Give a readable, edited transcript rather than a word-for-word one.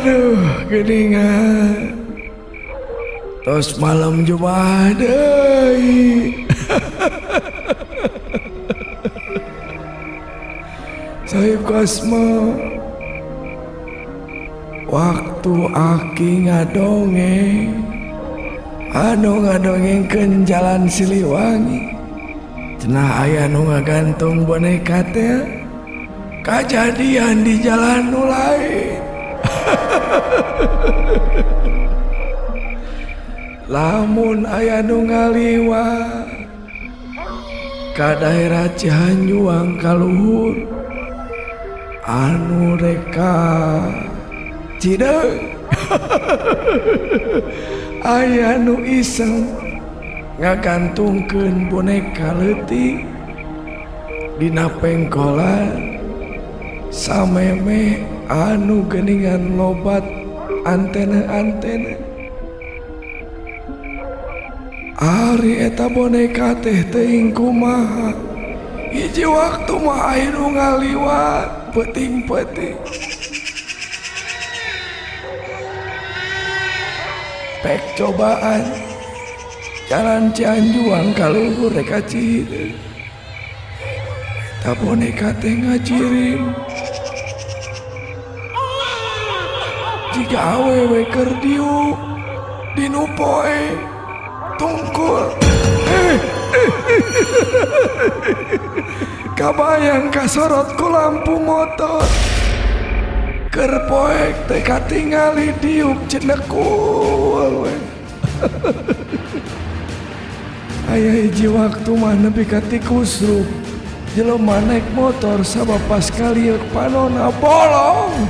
Aduh, geningan. Tos malam Jumat deui. Saib Kosmo, waktu aki ngadongeng, ngadongengkeun jalan Siliwangi, cenah aya nu ngagantung boneka teh kajadian di jalan nu lain. Lamun aya nu ngaliwat ka daerah Cihanjuang kaluhur anu reka Cideung, aya nu iseng ngagantungkeun boneka leutik dina pengkolan sameme anu geuningan lobat antena-antena. Ari eta boneka teh teuing kumaha, hiji waktu mah aya nu ngaliwat peuting-peuting. Pek cobaan jalan Cianjuang kaluhur reka Cideung, eta boneka teh ngajirim jika awewe keur diuk dinu poe tungkul. Kabayang kasorot ku lampu motor keur poek teh katingali diuk cenekul we. Aya hiji waktu mah nepi ka tikusruk jelema naik motor sabapas kalieur panonna bolong.